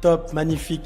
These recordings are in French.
top, magnifique.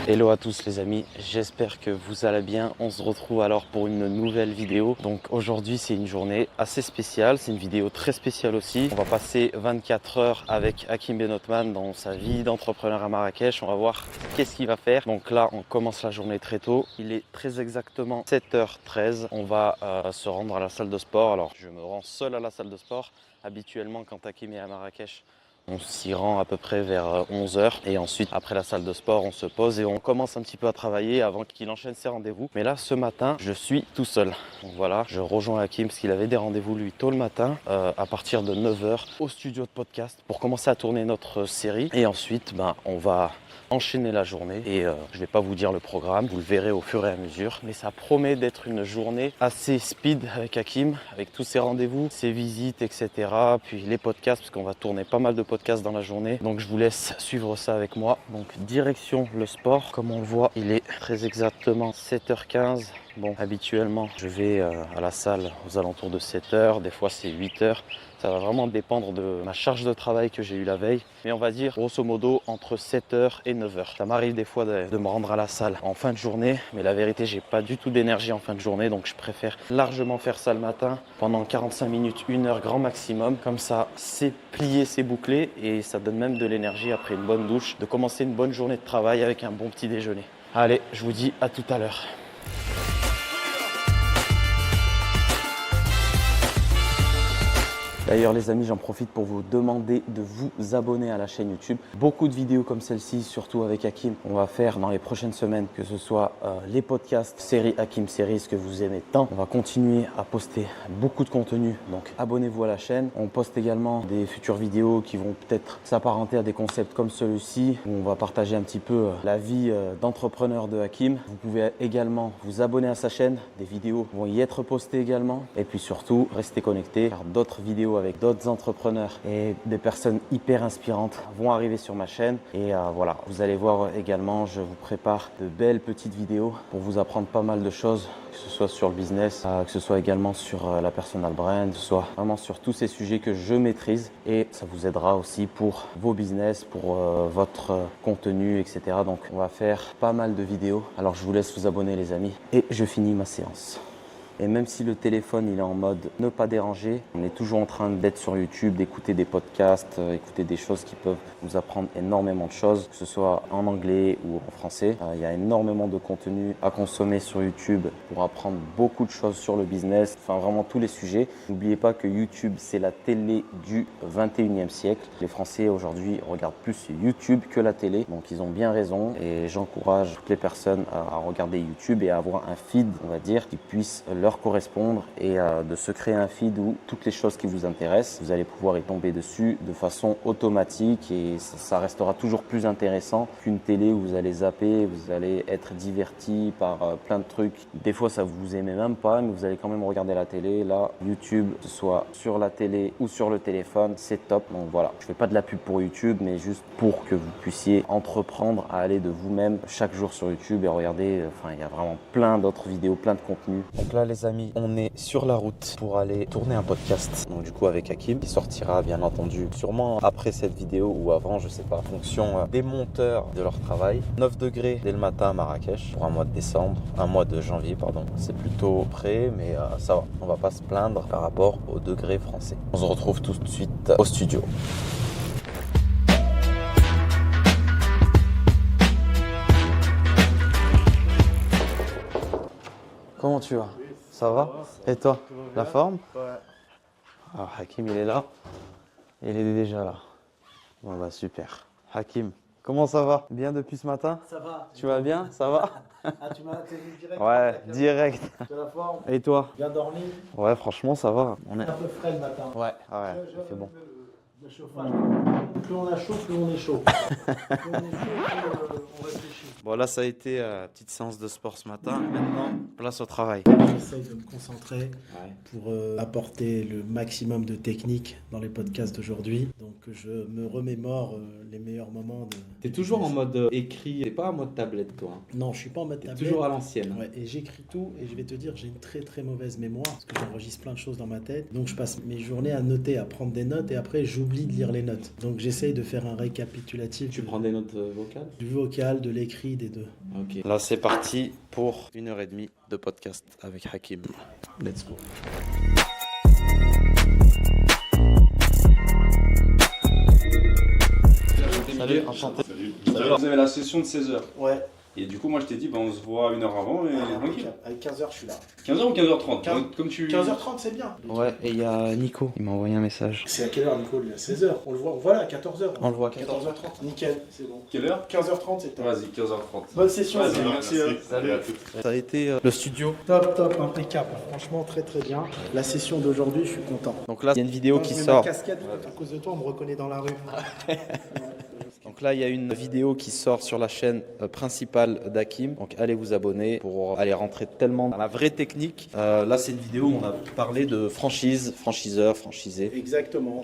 Hello à tous les amis, j'espère que vous allez bien. On se retrouve alors pour une nouvelle vidéo. Donc aujourd'hui c'est une journée assez spéciale, c'est une vidéo très spéciale aussi. On va passer 24 heures avec Hakim Benotman dans sa vie d'entrepreneur à Marrakech. On va voir qu'est-ce qu'il va faire. Donc là on commence la journée très tôt, il est très exactement 7h13. On va se rendre à la salle de sport. Alors je me rends seul à la salle de sport. Habituellement quand Hakim est à Marrakech, on s'y rend à peu près vers 11h et ensuite après la salle de sport on se pose et on commence un petit peu à travailler avant qu'il enchaîne ses rendez-vous. Mais là ce matin je suis tout seul. Donc voilà, je rejoins Hakim parce qu'il avait des rendez-vous lui tôt le matin à partir de 9h au studio de podcast pour commencer à tourner notre série. Et ensuite on va enchaîner la journée et je vais pas vous dire le programme, vous le verrez au fur et à mesure, mais ça promet d'être une journée assez speed avec Hakim, avec tous ses rendez-vous, ses visites, etc. Puis les podcasts, parce qu'on va tourner pas mal de podcasts dans la journée, donc je vous laisse suivre ça avec moi. Donc direction le sport, comme on le voit il est très exactement 7h15. Bon, habituellement je vais à la salle aux alentours de 7h, des fois c'est 8h. Ça va vraiment dépendre de ma charge de travail que j'ai eu la veille. Mais on va dire grosso modo entre 7h et 9h. Ça m'arrive des fois de me rendre à la salle en fin de journée. Mais la vérité, j'ai pas du tout d'énergie en fin de journée. Donc je préfère largement faire ça le matin pendant 45 minutes, 1 heure grand maximum. Comme ça, c'est plié, c'est bouclé. Et ça donne même de l'énergie après une bonne douche. De commencer une bonne journée de travail avec un bon petit déjeuner. Allez, je vous dis à tout à l'heure. D'ailleurs les amis, j'en profite pour vous demander de vous abonner à la chaîne YouTube. Beaucoup de vidéos comme celle-ci, surtout avec Hakim, on va faire dans les prochaines semaines, que ce soit les podcasts, série Hakim Series que vous aimez tant. On va continuer à poster beaucoup de contenu, donc abonnez-vous à la chaîne. On poste également des futures vidéos qui vont peut-être s'apparenter à des concepts comme celui-ci, où on va partager un petit peu la vie d'entrepreneur de Hakim. Vous pouvez également vous abonner à sa chaîne, des vidéos vont y être postées également. Et puis surtout, restez connectés car d'autres vidéos avec d'autres entrepreneurs et des personnes hyper inspirantes vont arriver sur ma chaîne. Et voilà, vous allez voir également, je vous prépare de belles petites vidéos pour vous apprendre pas mal de choses, que ce soit sur le business, que ce soit également sur la personal brand, que ce soit vraiment sur tous ces sujets que je maîtrise. Et ça vous aidera aussi pour vos business, pour votre contenu, etc. Donc on va faire pas mal de vidéos. Alors je vous laisse vous abonner les amis et je finis ma séance. Et même si le téléphone il est en mode ne pas déranger, on est toujours en train d'être sur YouTube, d'écouter des podcasts, écouter des choses qui peuvent nous apprendre énormément de choses, que ce soit en anglais ou en français. Il y a énormément de contenu à consommer sur YouTube pour apprendre beaucoup de choses sur le business, enfin vraiment tous les sujets. N'oubliez pas que YouTube c'est la télé du 21e siècle. Les Français aujourd'hui regardent plus YouTube que la télé, donc ils ont bien raison et j'encourage toutes les personnes à regarder YouTube et à avoir un feed, on va dire, qui puisse leur correspondre et de se créer un feed où toutes les choses qui vous intéressent, vous allez pouvoir y tomber dessus de façon automatique et ça restera toujours plus intéressant qu'une télé où vous allez zapper, vous allez être diverti par plein de trucs. Des fois ça vous aimez même pas mais vous allez quand même regarder la télé. Là YouTube, que ce soit sur la télé ou sur le téléphone, c'est top. Donc voilà, je fais pas de la pub pour YouTube mais juste pour que vous puissiez entreprendre à aller de vous-même chaque jour sur YouTube et regarder, enfin il y a vraiment plein d'autres vidéos, plein de contenus. Donc là les amis, on est sur la route pour aller tourner un podcast. Donc du coup avec Hakim, qui sortira bien entendu sûrement après cette vidéo ou avant, je sais pas, en fonction des monteurs de leur travail. 9 degrés dès le matin à Marrakech pour un mois de décembre, un mois de janvier pardon. C'est plutôt près mais ça va, on va pas se plaindre par rapport aux degrés français. On se retrouve tout de suite au studio. Comment tu vas? Ça va? Et toi? La forme? Ouais. Alors Hakim il est là. Il est déjà là. Bon bah super. Hakim, comment ça va? Bien depuis ce matin? Ça va. Tu vas bien? Ça va? Ah, tu m'as tenu direct. Ouais, direct. Tu as la forme? Et toi? Bien dormi? Ouais, franchement ça va. On est... Un peu frais le matin. Ouais, il fait bon. Le chauffage. Plus on a chaud, plus on est chaud. Plus on est chaud, plus on réfléchit. Bon, là, ça a été petite séance de sport ce matin. Maintenant, place au travail. J'essaye de me concentrer pour apporter le maximum de technique dans les podcasts d'aujourd'hui. Donc je me remémore les meilleurs moments de... T'es toujours en mode écrit, t'es pas en mode tablette, toi. Hein. Non, je suis pas en mode T'es tablette. toujours à l'ancienne. Ouais, et j'écris tout et je vais te dire, j'ai une très très mauvaise mémoire parce que j'enregistre plein de choses dans ma tête. Donc je passe mes journées à noter, à prendre des notes et après j'oublie de lire les notes. Donc j'essaye de faire un récapitulatif. Tu prends des notes vocales? Du vocal, de l'écrit, des deux. Ok. Là, c'est parti pour 1h30 de podcast avec Hakim. Let's go. Salut, enchanté. Alors, vous avez la session de 16h. Ouais. Et du coup, moi, je t'ai dit, on se voit une heure avant et tranquille. Avec 15h, je suis là. 15h ou 15h30 15. Comme tu... 15h30, c'est bien. Ouais, et il y a Nico, il m'a envoyé un message. C'est à quelle heure, Nico? Il est à 16h. On le voit, voilà, à 14h. On le voit à 14h30. Nickel, c'est bon. Quelle heure? 15h30, c'est top. Vas-y, 15h30. Bonne session, Vas-y, merci. Salut à toutes. Ça a été le studio. Top, top, impeccable. Franchement, très très bien. La session d'aujourd'hui, je suis content. Donc là, il y a une vidéo Quand qui je mets sort. ma casquette, à cause de toi, on me reconnaît dans la rue. Donc là, il y a une vidéo qui sort sur la chaîne principale d'Hakim. Donc allez vous abonner pour aller rentrer tellement dans la vraie technique. Là, c'est une vidéo où on a parlé de franchise, franchiseur, franchisé. Exactement,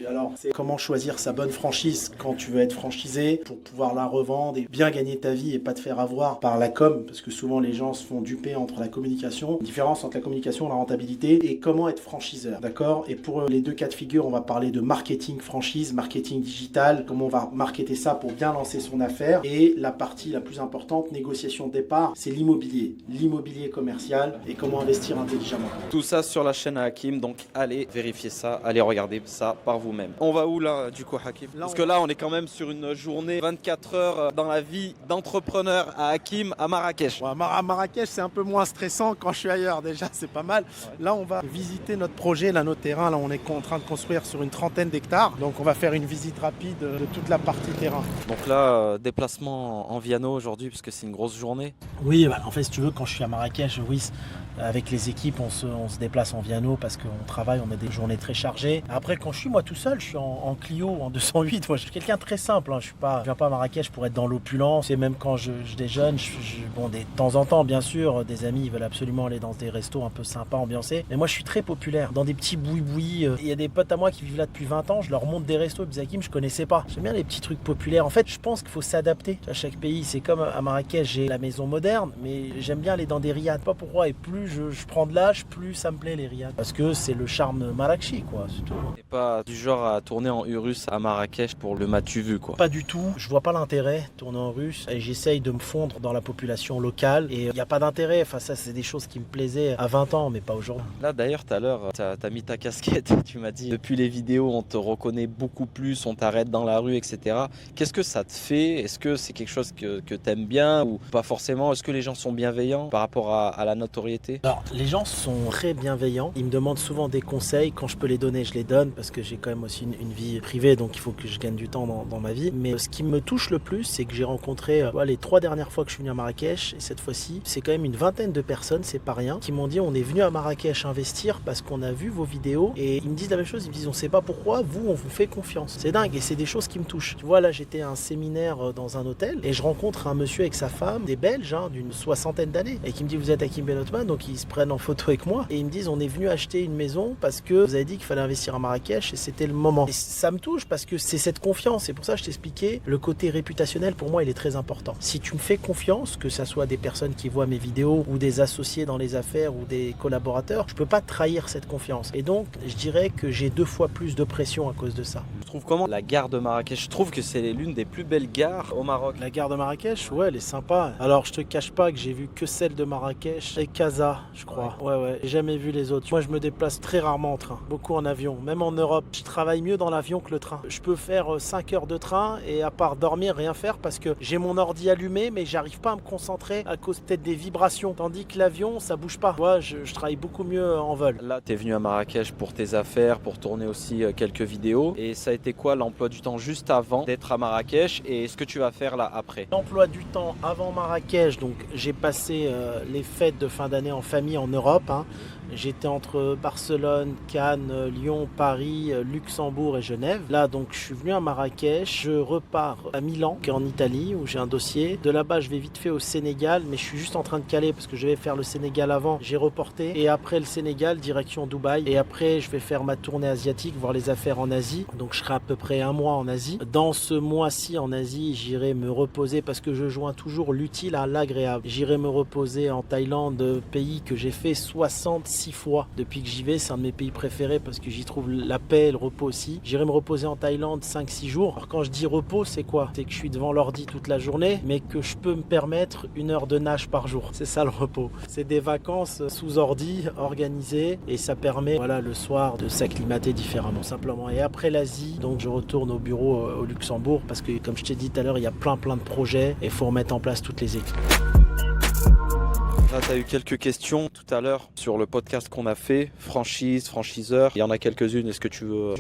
Alors, c'est comment choisir sa bonne franchise quand tu veux être franchisé pour pouvoir la revendre et bien gagner ta vie et pas te faire avoir par la com, parce que souvent les gens se font duper entre la communication, différence entre la communication et la rentabilité, et comment être franchiseur, d'accord? Et pour les deux cas de figure, on va parler de marketing franchise, marketing digital, comment on va marketer ça pour bien lancer son affaire, et la partie la plus importante, négociation de départ, c'est l'immobilier commercial et comment investir intelligemment. Tout ça sur la chaîne à Hakim, donc allez vérifier ça, allez regarder ça par vous-même. On va où là, du coup, Hakim? Parce que là, on est quand même sur une journée 24 heures dans la vie d'entrepreneur à Hakim, à Marrakech. Ouais, à Marrakech, c'est un peu moins stressant quand je suis ailleurs, déjà, c'est pas mal. Ouais. Là, on va visiter notre projet, là, nos terrains. Là, on est en train de construire sur une trentaine d'hectares. Donc, on va faire une visite rapide de toute la partie terrain. Donc là, déplacement en Viano aujourd'hui, puisque c'est une grosse journée. Oui, bah, en fait, si tu veux, quand je suis à Marrakech, oui, avec les équipes, on se déplace en Viano parce qu'on travaille, on a des journées très chargées. Après, quand je suis moi tout seul, je suis en Clio, en 208. Moi, je suis quelqu'un de très simple. Hein. Je viens pas à Marrakech pour être dans l'opulence. Et même quand je déjeune, de temps en temps, bien sûr, des amis ils veulent absolument aller dans des restos un peu sympas, ambiancés. Mais moi, je suis très populaire. Dans des petits boui-boui. Il y a des potes à moi qui vivent là depuis 20 ans. Je leur montre des restos. Hakim, je connaissais pas. J'aime bien les petits trucs populaires. En fait, je pense qu'il faut s'adapter à chaque pays. C'est comme à Marrakech, j'ai la maison moderne, mais j'aime bien aller dans des riads. Pas pourquoi. Et plus je prends de l'âge, plus ça me plaît les riads. Parce que c'est le charme Marrakchi, quoi. C'est tout. T'es pas du genre à tourner en Urus à Marrakech pour le m'as-tu vu, quoi. Pas du tout. Je vois pas l'intérêt de tourner en russe. Et j'essaye de me fondre dans la population locale. Et il n'y a pas d'intérêt. Enfin, ça, c'est des choses qui me plaisaient à 20 ans, mais pas aujourd'hui. Là, d'ailleurs, tout à l'heure, t'as mis ta casquette. Tu m'as dit, depuis les vidéos, on te reconnaît beaucoup plus, on t'arrête dans la rue, etc. Qu'est-ce que ça te fait? Est-ce que c'est quelque chose que t'aimes bien ou pas forcément? Est-ce que les gens sont bienveillants par rapport à la notoriété? Alors, les gens sont très bienveillants. Ils me demandent souvent des conseils. Quand je peux les donner, je les donne parce que j'ai quand même aussi une vie privée, donc il faut que je gagne du temps dans ma vie. Mais ce qui me touche le plus, c'est que j'ai rencontré les 3 dernières fois que je suis venu à Marrakech, et cette fois-ci, c'est quand même une vingtaine de personnes, c'est pas rien, qui m'ont dit on est venu à Marrakech investir parce qu'on a vu vos vidéos, et ils me disent la même chose, ils me disent on sait pas pourquoi, vous, on vous fait confiance. C'est dingue, et c'est des choses qui me touchent. Tu vois, là, j'étais à un séminaire dans un hôtel, et je rencontre un monsieur avec sa femme, des Belges, hein, d'une 60aine d'années, et qui me dit vous êtes Hakim Ben Othman, donc ils se prennent en photo avec moi, et ils me disent on est venu acheter une maison parce que vous avez dit qu'il fallait investir à Marrakech, et c'était le moment. Et ça me touche parce que c'est cette confiance, et pour ça je t'expliquais, le côté réputationnel pour moi il est très important. Si tu me fais confiance, que ça soit des personnes qui voient mes vidéos, ou des associés dans les affaires, ou des collaborateurs, je peux pas trahir cette confiance. Et donc je dirais que j'ai 2 fois plus de pression à cause de ça. Je trouve comment la gare de Marrakech? Je trouve que c'est l'une des plus belles gares au Maroc. La gare de Marrakech, ouais, elle est sympa. Alors je te cache pas que j'ai vu que celle de Marrakech et Casa, je crois. Ouais, j'ai jamais vu les autres. Moi je me déplace très rarement en train, beaucoup en avion, même en Europe. Je travaille mieux dans l'avion que le train. Je peux faire 5 heures de train et à part dormir, rien faire parce que j'ai mon ordi allumé, mais j'arrive pas à me concentrer à cause peut-être des vibrations. Tandis que l'avion, ça bouge pas. Ouais, je travaille beaucoup mieux en vol. Là, tu es venu à Marrakech pour tes affaires, pour tourner aussi quelques vidéos. Et ça a été quoi l'emploi du temps juste avant d'être à Marrakech et ce que tu vas faire là après? L'emploi du temps avant Marrakech, donc j'ai passé les fêtes de fin d'année en famille en Europe. J'étais entre Barcelone, Cannes, Lyon, Paris, Luxembourg et Genève. Là, donc, je suis venu à Marrakech. Je repars à Milan, qui est en Italie, où j'ai un dossier. De là-bas, je vais vite fait au Sénégal, mais je suis juste en train de caler parce que je vais faire le Sénégal avant. J'ai reporté. Et après le Sénégal, direction Dubaï. Et après, je vais faire ma tournée asiatique, voir les affaires en Asie. Donc, je serai à peu près un mois en Asie. Dans ce mois-ci en Asie, j'irai me reposer parce que je joins toujours l'utile à l'agréable. J'irai me reposer en Thaïlande, pays que j'ai fait 66 fois depuis que j'y vais. C'est un de mes pays préférés parce que j'y trouve la paix et le repos aussi. J'irai me reposer en Thaïlande 5-6 jours. Alors quand je dis repos, c'est quoi? C'est que je suis devant l'ordi toute la journée, mais que je peux me permettre 1 heure de nage par jour. C'est ça le repos. C'est des vacances sous ordi, organisées, et ça permet, voilà, le soir de s'acclimater différemment, simplement. Et après l'Asie, donc je retourne au bureau au Luxembourg parce que, comme je t'ai dit tout à l'heure, il y a plein de projets et il faut remettre en place toutes les équipes. Là, tu as eu quelques questions tout à l'heure sur le podcast qu'on a fait, franchise, franchiseur. Il y en a quelques-unes, est-ce que tu veux...